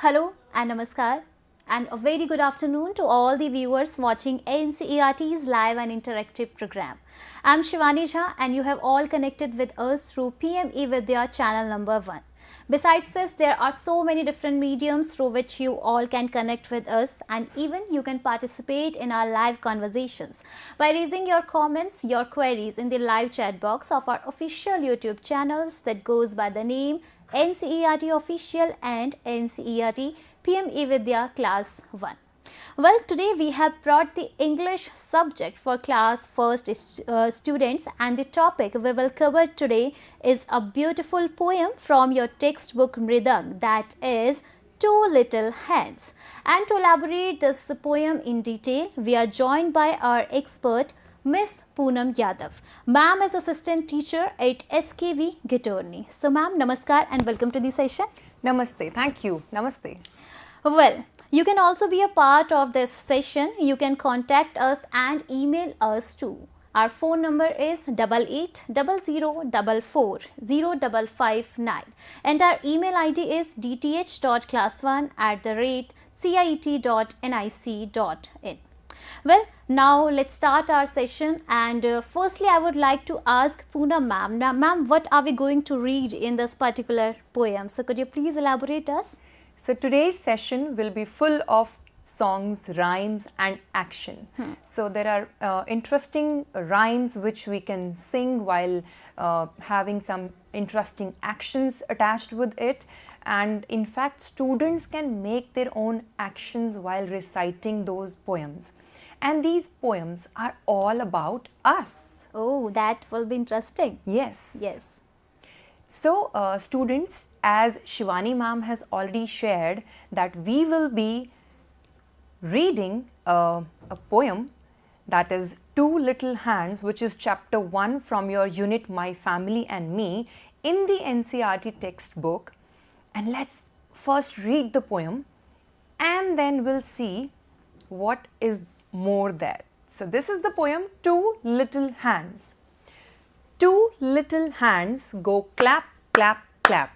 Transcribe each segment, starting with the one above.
Hello and namaskar and a very good afternoon to all the viewers watching NCERT's live and interactive program. I'm Shivani Jha and you have all connected with us through PM eVidya channel number 1. Besides this, there are so many different mediums through which you all can connect with us, and even you can participate in our live conversations by raising your comments, your queries in the live chat box of our official YouTube channels that goes by the name NCERT Official and NCERT PM eVidya Class 1. Well, today we have brought the English subject for class first students, and the topic we will cover today is a beautiful poem from your textbook Mridang, that is Two Little Hands. And to elaborate this poem in detail, we are joined by our expert Miss Poonam Yadav. Ma'am is assistant teacher at SKV Ghitorni. So ma'am, namaskar and welcome to the session. Namaste. Thank you. Namaste. Well, you can also be a part of this session. You can contact us and email us too. Our phone number is 8800440559 and our email ID is dth.class1@cit.nic.in. Well, now let's start our session, and firstly I would like to ask Poonam ma'am. Now ma'am, what are we going to read in this particular poem? So could you please elaborate us? So today's session will be full of songs, rhymes and action. So there are interesting rhymes which we can sing while having some interesting actions attached with it. And in fact, students can make their own actions while reciting those poems. And these poems are all about us. Oh, that will be interesting. Yes. Yes. So students, as Shivani ma'am has already shared, that we will be reading a poem, that is Two Little Hands, which is chapter 1 from your unit My Family and Me in the NCERT textbook. And let's first read the poem and then we'll see what is more there. So this is the poem Two Little Hands. Two little hands go clap, clap, clap.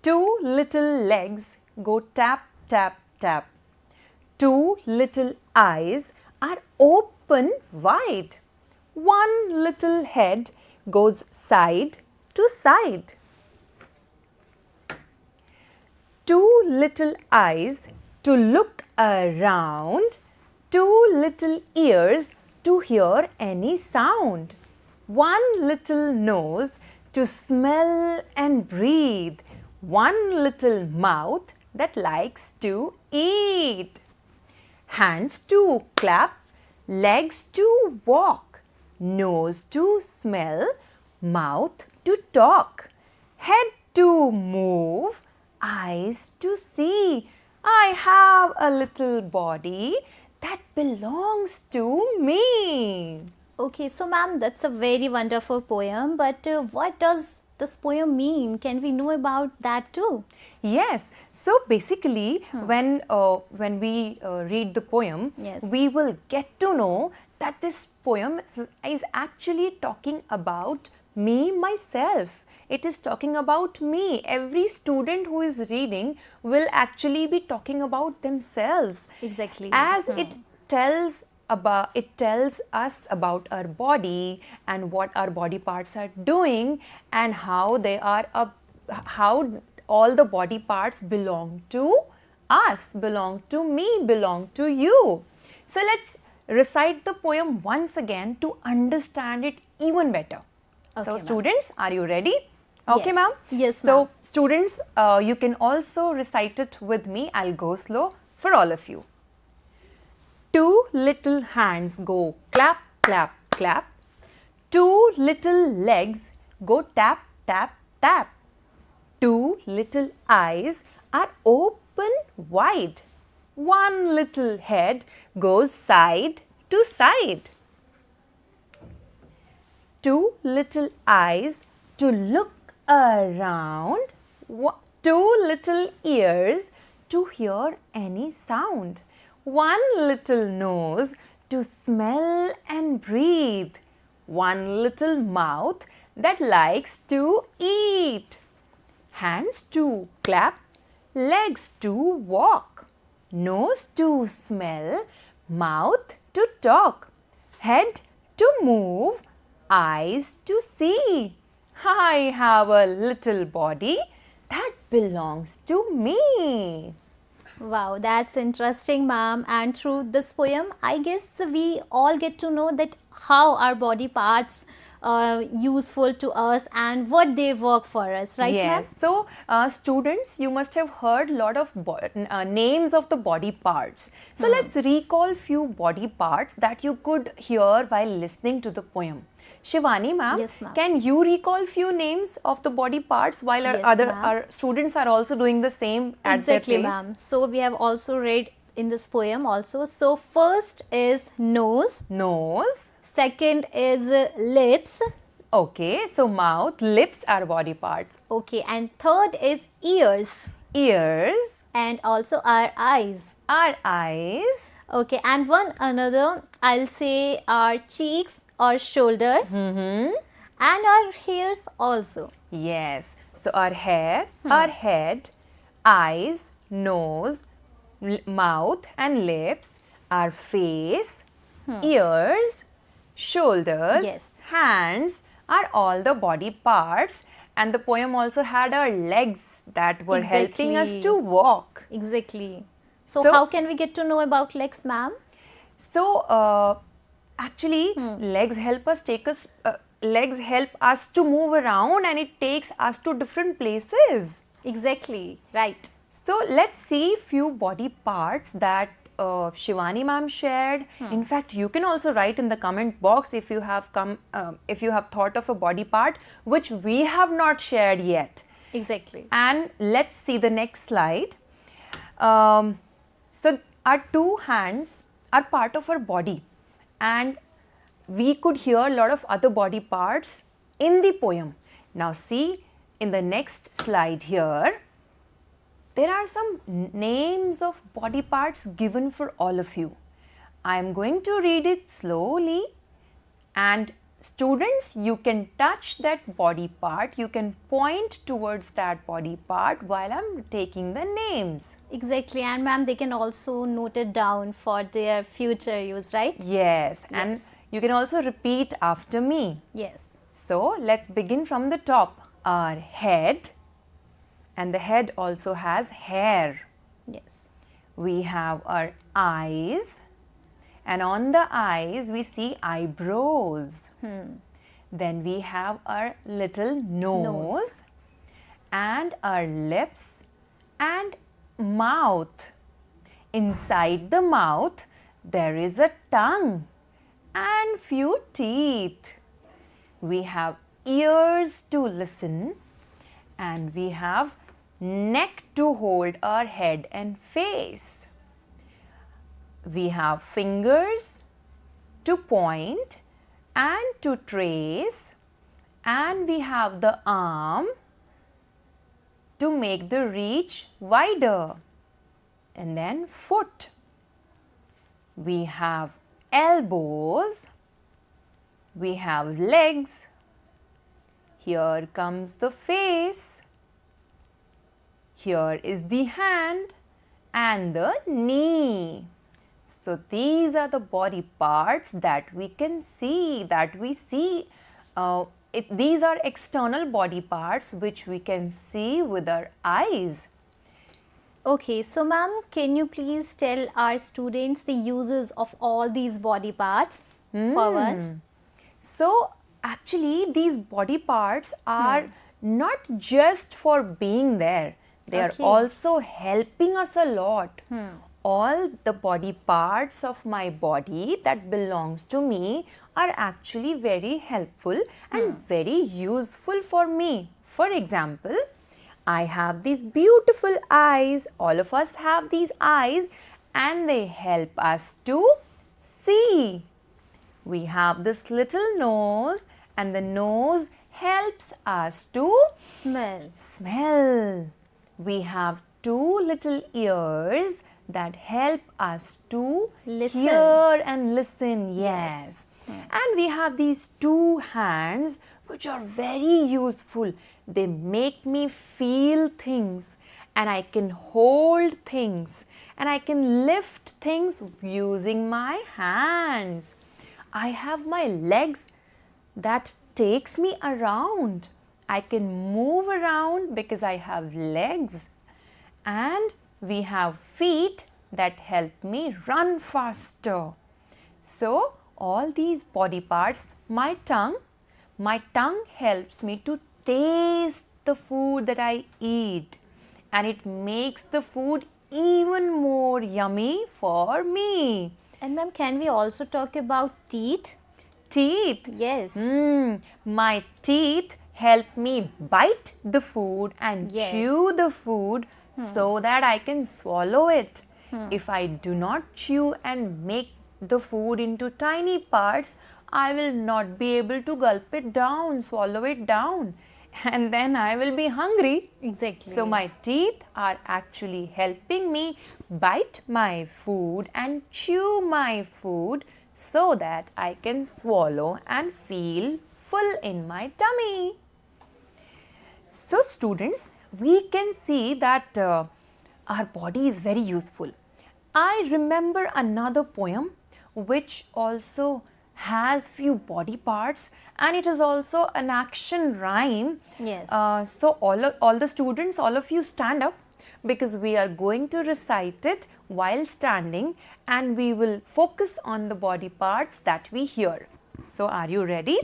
Two little legs go tap, tap, tap. Two little eyes are open wide. One little head goes side to side. Two little eyes to look around. Two little ears to hear any sound. One little nose to smell and breathe. One little mouth that likes to eat. Hands to clap, legs to walk, nose to smell, mouth to talk, head to move, eyes to see. I have a little body that belongs to me. Okay, so ma'am, that's a very wonderful poem, but what does this poem mean? Can we know about that too? Yes. So basically, when we read the poem, Yes. we will get to know that this poem is actually talking about me, myself. It is talking about me. Every student who is reading will actually be talking about themselves. Exactly. As it tells us about our body and what our body parts are doing and how they are how all the body parts belong to us, belong to me, belong to you. So let's recite the poem once again to understand it even better. Okay, So ma'am. students, are you ready? Okay, Yes. ma'am? Yes, So ma'am. students, you can also recite it with me. I'll go slow for all of you. Two little hands go clap, clap, clap. Two little legs go tap, tap, tap. Two little eyes are open wide. One little head goes side to side. Two little eyes to look around. Two little ears to hear any sound. One little nose to smell and breathe. One little mouth that likes to eat. Hands to clap, legs to walk, nose to smell, mouth to talk, head to move, eyes to see. I have a little body that belongs to me. Wow, that's interesting, ma'am. And through this poem, I guess we all get to know that how our body parts are useful to us and what they work for us, right, ma'am? Yes. So, students, you must have heard a lot of names of the body parts. So, let's recall few body parts that you could hear while listening to the poem. Shivani ma'am, Yes, ma'am. can you recall few names of the body parts while Yes, ma'am. our students are also doing the same at Exactly, their place? ma'am. So we have also read in this poem also. So first is nose, Nose. second is lips, Okay. So, mouth, lips are body parts. okay, and third is ears, Ears and also our eyes. are eyes. Okay, and one another, I'll say our cheeks or shoulders and our hairs also. Yes. So, our hair, our head, eyes, nose, mouth and lips, our face, ears, shoulders, Yes. hands are all the body parts, and the poem also had our legs that were helping us Exactly. to walk. Exactly. So, So- how can we get to know about legs, ma'am? So, actually, legs help us legs help us to move around, and it takes us to different places. Exactly, right. So, let's see few body parts that Shivani ma'am shared. In fact, you can also write in the comment box if you have thought of a body part which we have not shared yet. Exactly. And let's see the next slide. So, our two hands are part of our body, and we could hear a lot of other body parts in the poem. Now, see in the next slide here, there are some names of body parts given for all of you. I am going to read it slowly, and students, you can touch that body part, you can point towards that body part while I am taking the names. Exactly, and ma'am, they can also note it down for their future use, right? Yes, and Yes. you can also repeat after me. Yes. So, let's begin from the top. Our head, and the head also has hair. Yes. We have our eyes, and on the eyes we see eyebrows. Then we have our little nose, and our lips and mouth. Inside the mouth there is a tongue and few teeth. We have ears to listen, and we have neck to hold our head and face. We have fingers to point and to trace, and we have the arm to make the reach wider, and then foot. We have elbows, we have legs. Here comes the face. Here is the hand and the knee. So, these are the body parts that we can see, that we see. These are external body parts which we can see with our eyes. Okay, so ma'am, can you please tell our students the uses of all these body parts for us? So, actually, these body parts are not just for being there, they Okay. are also helping us a lot. All the body parts of my body that belongs to me are actually very helpful and very useful for me. For example, I have these beautiful eyes, all of us have these eyes, and they help us to see. We have this little nose, and the nose helps us to smell. We have two little ears that help us to Listen. hear and listen. Yes. And we have these two hands which are very useful. They make me feel things, and I can hold things and I can lift things using my hands. I have my legs that takes me around. I can move around because I have legs, and we have feet that help me run faster. So all these body parts, my tongue helps me to taste the food that I eat, and it makes the food even more yummy for me. And ma'am, can we also talk about teeth? Teeth. Yes. My teeth help me bite the food and Yes. chew the food so that I can swallow it. If I do not chew and make the food into tiny parts, I will not be able to gulp it down, swallow it down, and then I will be hungry. Exactly. So my teeth are actually helping me bite my food and chew my food so that I can swallow and feel full in my tummy. So students, we can see that our body is very useful. I remember another poem which also has few body parts, and it is also an action rhyme. Yes. So all the students, all of you stand up, because we are going to recite it while standing, and we will focus on the body parts that we hear. So are you ready?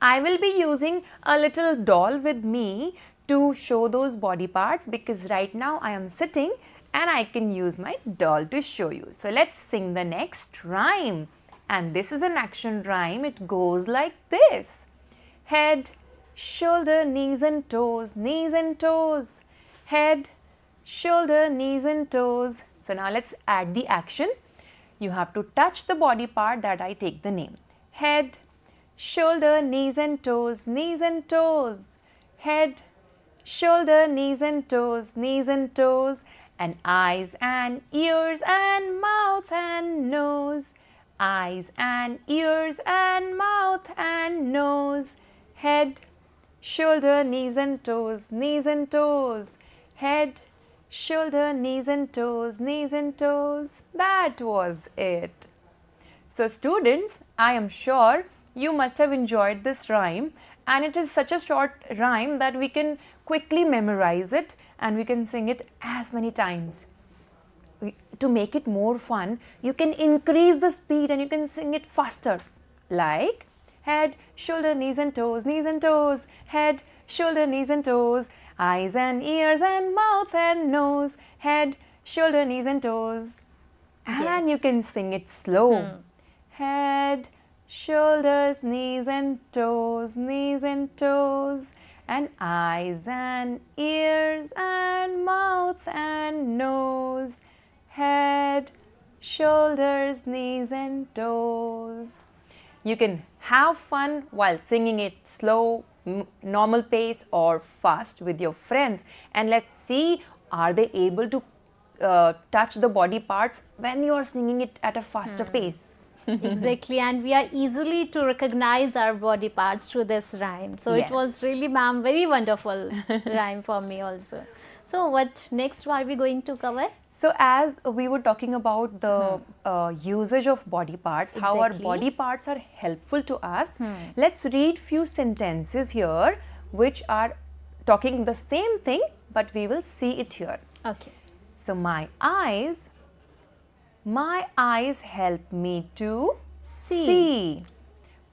I will be using a little doll with me to show those body parts, because right now I am sitting and I can use my doll to show you. So let's sing the next rhyme. And this is an action rhyme. It goes like this. Head, shoulder, knees and toes, knees and toes. Head, shoulder, knees and toes. So now let's add the action. You have to touch the body part that I take the name. Head, shoulder, knees and toes, knees and toes. Head, shoulder, knees and toes, knees and toes. And eyes and ears and mouth and nose. Eyes and ears and mouth and nose. Head, shoulder, knees and toes, knees and toes. Head, shoulder, knees and toes, knees and toes. That was it. So students, I am sure you must have enjoyed this rhyme, and it is such a short rhyme that we can quickly memorize it and we can sing it as many times. To make it more fun, you can increase the speed and you can sing it faster. Like head, shoulder, knees and toes, knees and toes. Head, shoulder, knees and toes. Eyes and ears and mouth and nose. Head, shoulder, knees and toes. And you can sing it slow. Head, shoulders, knees and toes, knees and toes. And eyes and ears and mouth and nose. Head, shoulders, knees and toes. You can have fun while singing it slow, normal pace or fast with your friends. And let's see, are they able to touch the body parts when you are singing it at a faster pace? Exactly, and we are easily to recognize our body parts through this rhyme. So Yes. it was really, ma'am, very wonderful rhyme for me also. So what next are we going to cover? So as we were talking about the usage of body parts, how our Exactly. body parts are helpful to us, let's read few sentences here which are talking the same thing, but we will see it here. Okay. So my eyes help me to see.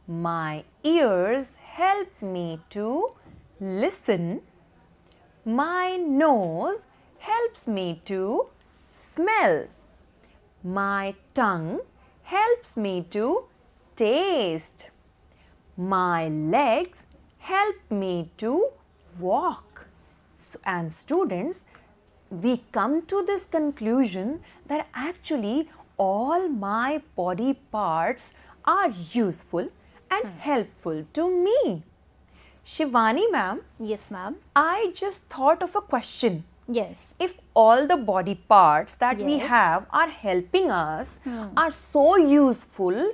My ears help me to listen. My nose helps me to smell. My tongue helps me to taste. My legs help me to walk. So, and students, we come to this conclusion that actually all my body parts are useful and helpful to me. Shivani ma'am, Yes, ma'am. I just thought of a question. Yes. If all the body parts that we Yes. have are helping us, are so useful,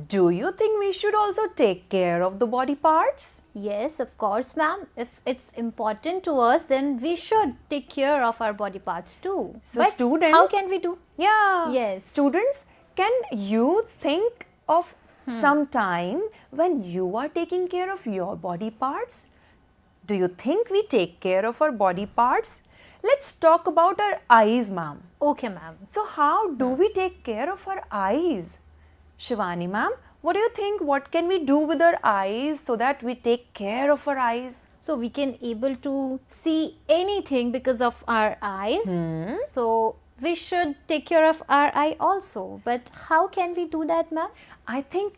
do you think we should also take care of the body parts? Yes, of course, ma'am. If it's important to us, then we should take care of our body parts too. So but students, how can we do? Yeah. Yes. Students, can you think of some time when you are taking care of your body parts? Do you think we take care of our body parts? Let's talk about our eyes, ma'am. Okay, ma'am. So how do we take care of our eyes? Shivani ma'am, what do you think? What can we do with our eyes so that we take care of our eyes? So we can able to see anything because of our eyes. So we should take care of our eye also. But how can we do that, ma'am? I think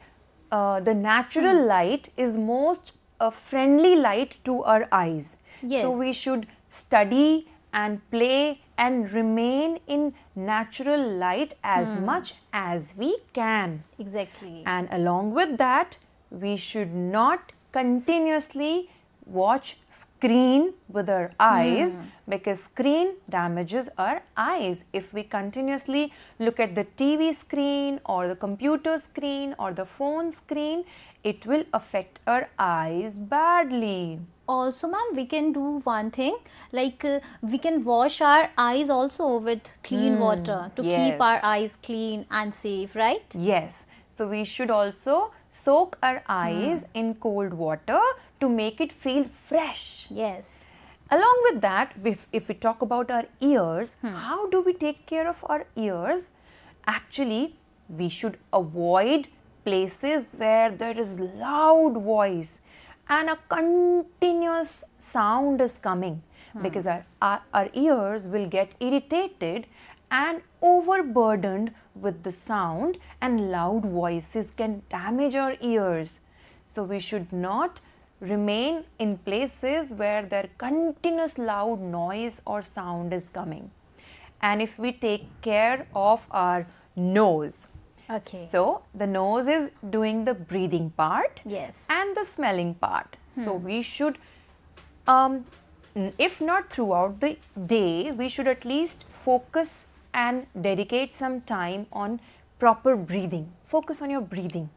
the natural light is most friendly light to our eyes. Yes. So we should study and play and remain in natural light as much as we can. Exactly. And along with that, we should not continuously watch screen with our eyes because screen damages our eyes. If we continuously look at the TV screen or the computer screen or the phone screen, it will affect our eyes badly. Also, ma'am, we can do one thing like we can wash our eyes also with clean water to keep our Yes. eyes clean and safe, right? Yes. So we should also soak our eyes in cold water to make it feel fresh. Yes. Along with that, if we talk about our ears, how do we take care of our ears? Actually, we should avoid places where there is loud voice and a continuous sound is coming because our ears will get irritated and overburdened with the sound, and loud voices can damage our ears. So we should not remain in places where there continuous loud noise or sound is coming. And if we take care of our nose, Okay. so the nose is doing the breathing part Yes. and the smelling part. So we should, if not throughout the day, we should at least focus and dedicate some time on proper breathing. Focus on your breathing.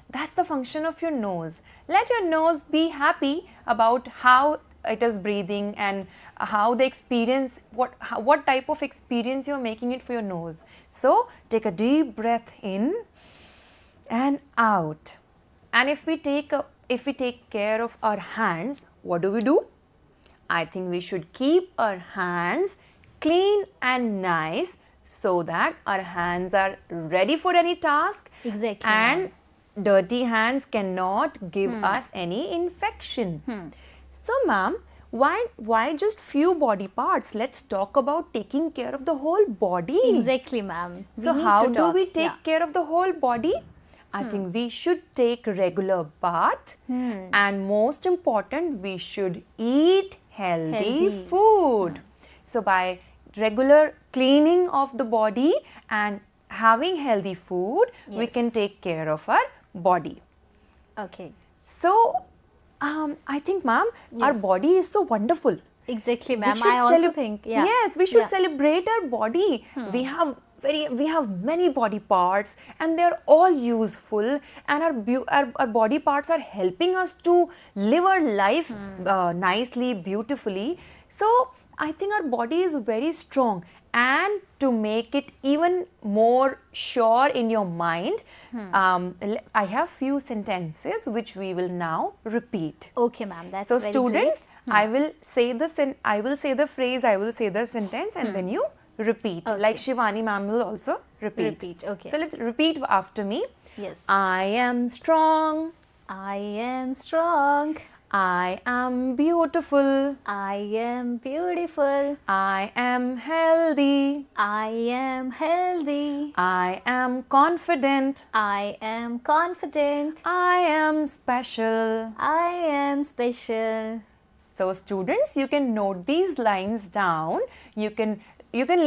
That's the function of your nose. Let your nose be happy about how it is breathing and how the experience, what type of experience you're making it for your nose. So take a deep breath in and out. And if we take care of our hands, what do? I think we should keep our hands clean and nice so that our hands are ready for any task. Exactly, And dirty hands cannot give us any infection. So ma'am, why just few body parts? Let's talk about taking care of the whole body. Exactly, ma'am. So We need how to do talk. we take Yeah. care of the whole body? I think we should take regular bath and most important, we should eat healthy Healthy. food. So by regular cleaning of the body and having healthy food, we Yes. can take care of our body. Okay. So I think ma'am, our Yes. body is so wonderful. Exactly, We ma'am. should I also celeb- think. Yeah. Yes, we should Yeah. celebrate our body. We have many body parts and they're all useful, and our body parts are helping us to live our life nicely, beautifully. So I think our body is very strong, and to make it even more sure in your mind, I have few sentences which we will now repeat. Okay, ma'am. That's So very students, great. I will say the phrase, I will say the sentence, and then you repeat. Okay. Like Shivani ma'am will also repeat. Repeat, okay. So let's repeat after me. Yes. I am strong. I am strong. I am beautiful. I am beautiful. I am healthy. I am healthy. I am confident. I am confident. I am special. I am special. So students, you can note these lines down. You can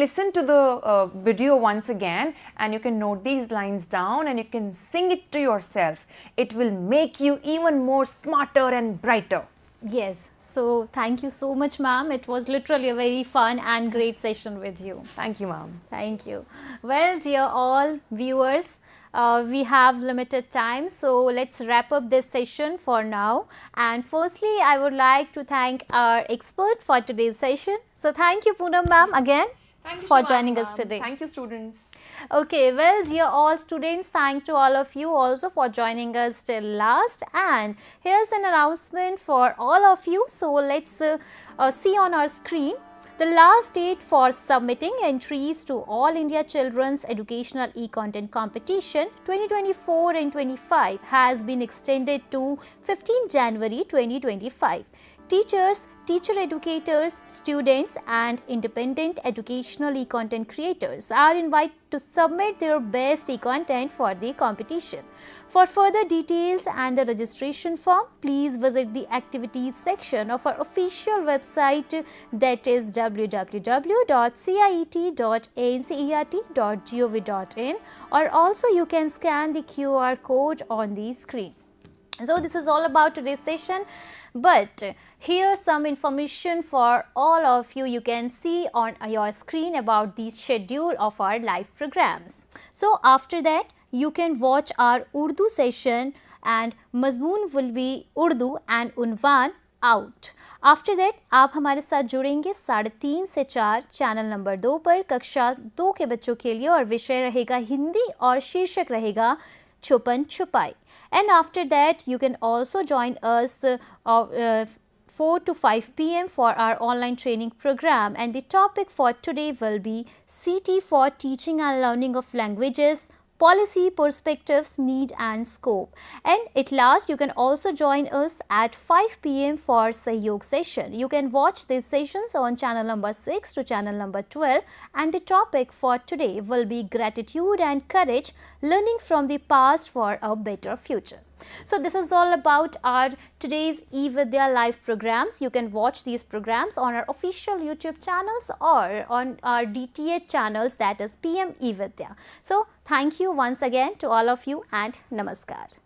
listen to the video once again, and you can note these lines down and you can sing it to yourself. It will make you even more smarter and brighter. Yes. So thank you so much, ma'am. It was literally a very fun and great session with you. Thank you, ma'am. Thank you. Well, dear all viewers, we have limited time, so let's wrap up this session for now. And firstly, I would like to thank our expert for today's session. So thank you, Poonam ma'am, again for joining us today. Thank you, students. Okay, well, dear all students, thank to all of you also for joining us till last. And here's an announcement for all of you. So let's see on our screen. The last date for submitting entries to All India Children's Educational E-Content Competition 2024 and 25 has been extended to 15 January 2025. Teachers, teacher educators, students and independent educational e-content creators are invited to submit their best e-content for the competition. For further details and the registration form, please visit the activities section of our official website, that is www.ciet.ncert.gov.in, or also you can scan the QR code on the screen. So this is all about today's session, but here's some information for all of you. You can see on your screen about the schedule of our live programs. So after that, you can watch our Urdu session and Mazmoon will be Urdu and Unwan out. After that, आप हमारे साथ जुड़ेंगे 3:30 से 4 channel number 2 पर कक्षा 2 के बच्चों के लिए, और विषय रहेगा हिंदी और शीर्षक रहेगा छुपन छुपाई. And after that, you can also join us 4 to 5 p.m. for our online training program, and the topic for today will be CT for Teaching and Learning of Languages, Policy, Perspectives, Need and Scope. And at last, you can also join us at 5 p.m. for Sahyog session. You can watch these sessions on channel number 6 to channel number 12, and the topic for today will be Gratitude and Courage, Learning from the Past for a Better Future. So this is all about our today's eVidya live programs. You can watch these programs on our official YouTube channels or on our DTH channels, that is PM eVidya. So thank you once again to all of you and namaskar.